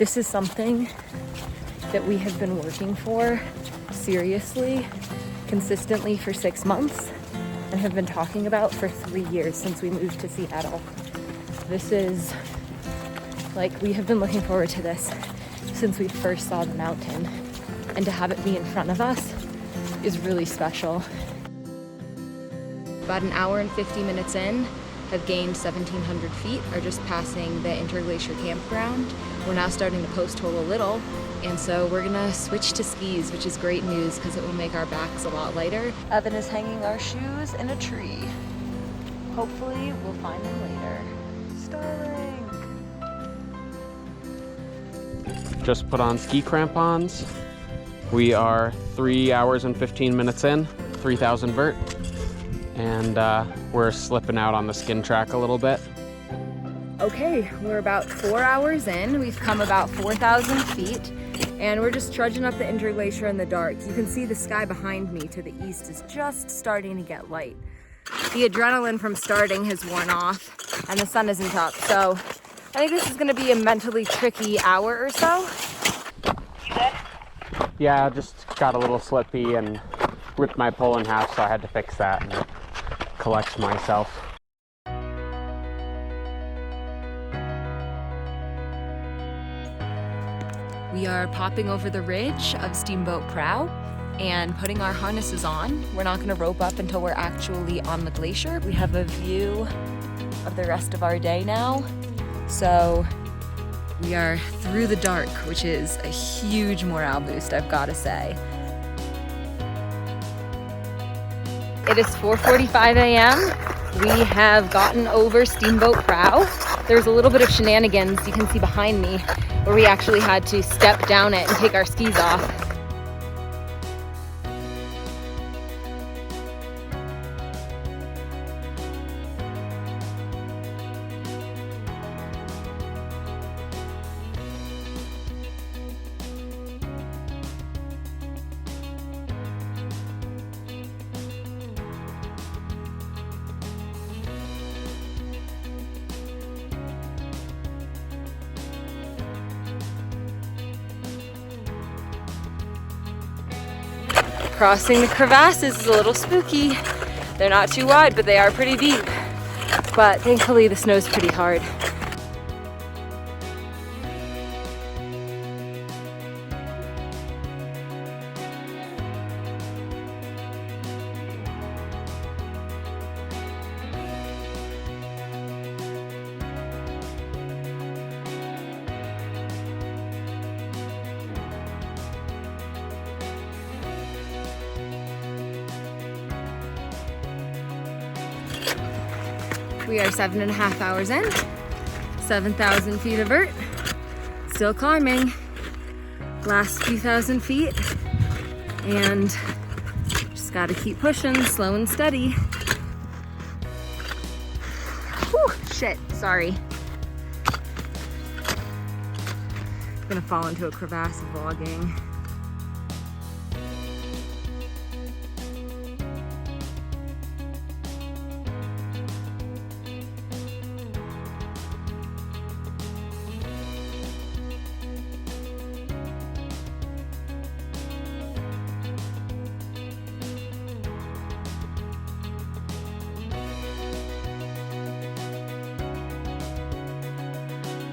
This is something that we have been working for seriously, consistently for 6 months, and have been talking about for 3 years since we moved to Seattle. This is like, we have been looking forward to this since we first saw the mountain, and to have it be in front of us is really special. About an hour and 50 minutes in, have gained 1,700 feet, are just passing the Interglacier campground. We're now starting to post hole a little, and so we're gonna switch to skis, which is great news because it will make our backs a lot lighter. Evan is hanging our shoes in a tree. Hopefully we'll find them later. Starling! Just put on ski crampons. We are 3 hours and 15 minutes in, 3,000 vert, and we're slipping out on the skin track a little bit. Okay, we're about 4 hours in. We've come about 4,000 feet, and we're just trudging up the Interglacier in the dark. You can see the sky behind me to the east is just starting to get light. The adrenaline from starting has worn off, and the sun isn't up, so I think this is gonna be a mentally tricky hour or so. You good? Yeah, I just got a little slippy and ripped my pole in half, so I had to fix that and collect myself. We are popping over the ridge of Steamboat Prow and putting our harnesses on. We're not gonna rope up until we're actually on the glacier. We have a view of the rest of our day now. So we are through the dark, which is a huge morale boost, I've gotta say. It is 4:45 a.m. We have gotten over Steamboat Prow. There's a little bit of shenanigans you can see behind me where we actually had to step down it and take our skis off. Crossing the crevasses is a little spooky. They're not too wide, but they are pretty deep. But thankfully the snow's pretty hard. We are 7.5 hours in, 7,000 feet of vert, still climbing, last few thousand feet, and just gotta keep pushing, slow and steady. Whew, shit, sorry. I'm gonna fall into a crevasse vlogging.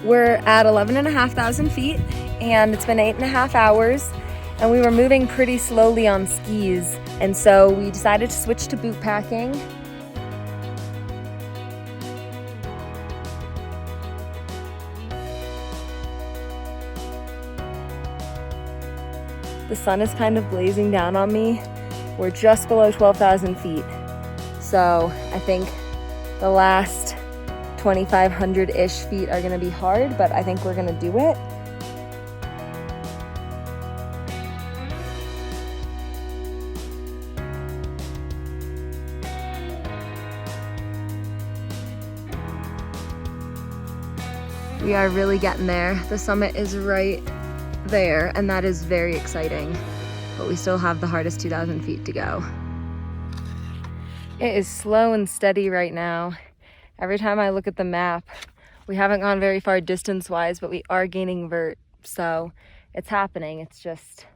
We're at 11,500 feet, and it's been 8.5 hours, and we were moving pretty slowly on skis, and so we decided to switch to boot packing. The sun is kind of blazing down on me. We're just below 12,000 feet, so I think the last 2,500-ish feet are gonna be hard, but I think we're gonna do it. We are really getting there. The summit is right there, and that is very exciting, but we still have the hardest 2,000 feet to go. It is slow and steady right now. Every time I look at the map, we haven't gone very far distance-wise, but we are gaining vert So it's happening. It's just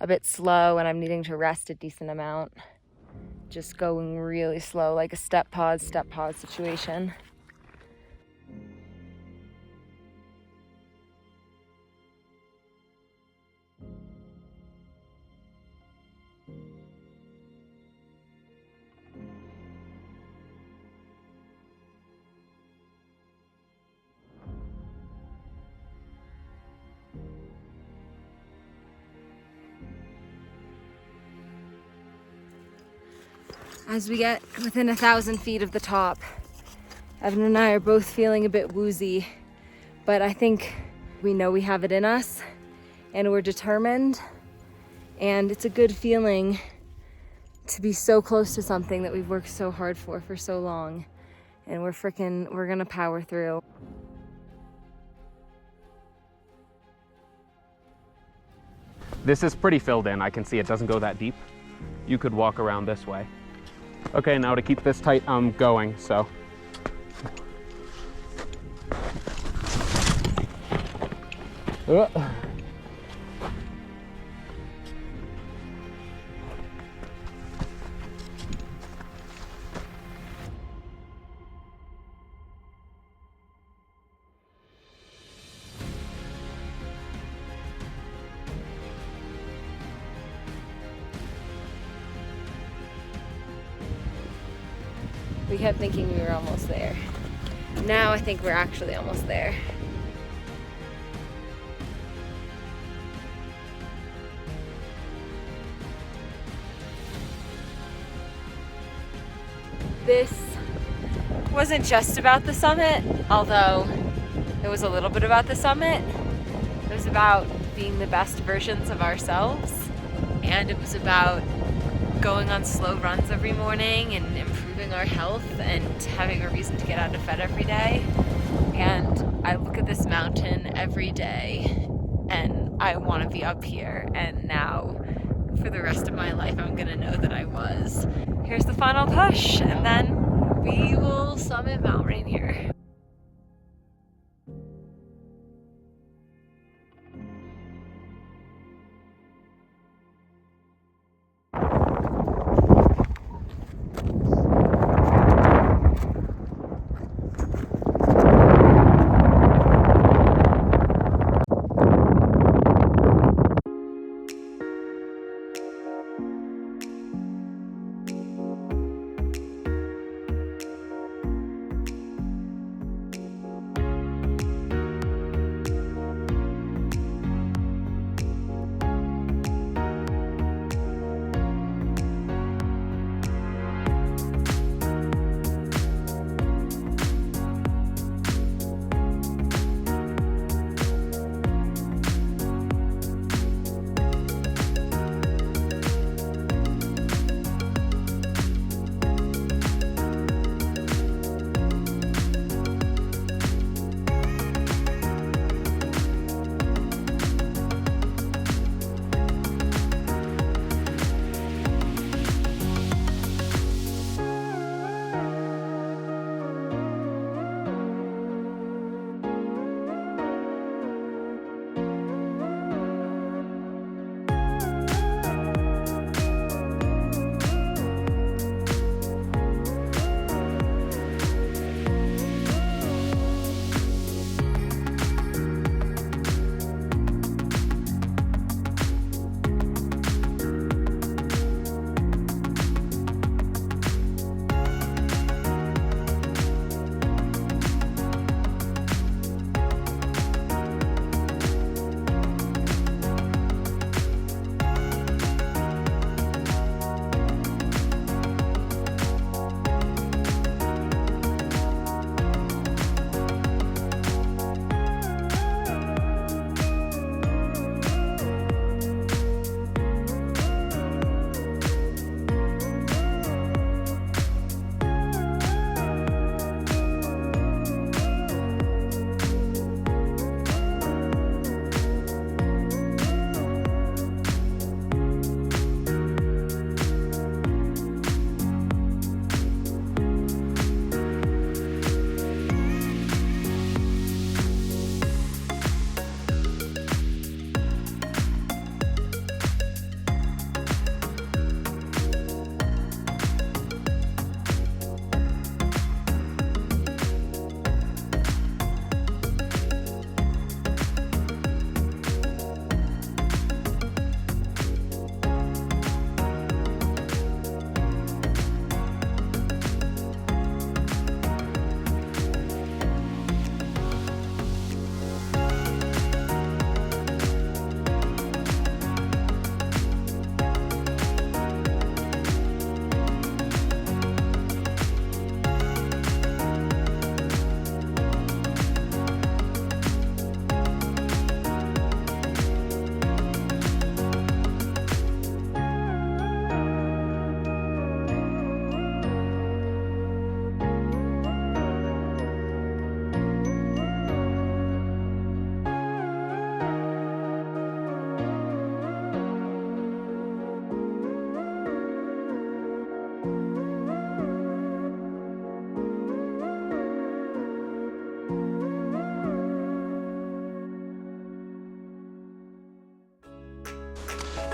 a bit slow and I'm needing to rest a decent amount. Just going really slow, like a step pause situation. As we get within 1,000 feet of the top, Evan and I are both feeling a bit woozy, but I think we know we have it in us and we're determined, and it's a good feeling to be so close to something that we've worked so hard for so long, and we're gonna power through. This is pretty filled in. I can see it doesn't go that deep. You could walk around this way. Okay, now to keep this tight, I'm going, so. We kept thinking we were almost there. Now I think we're actually almost there. This wasn't just about the summit, although it was a little bit about the summit. It was about being the best versions of ourselves, and it was about going on slow runs every morning and improving our health and having a reason to get out of bed every day. And I look at this mountain every day and I want to be up here, and now for the rest of my life I'm gonna know that I was. Here's the final push, and then we will summit Mount Rainier.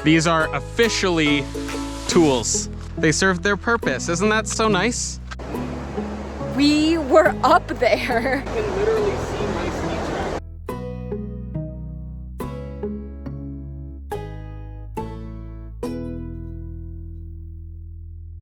These are officially tools. They served their purpose. Isn't that so nice? We were up there. You can literally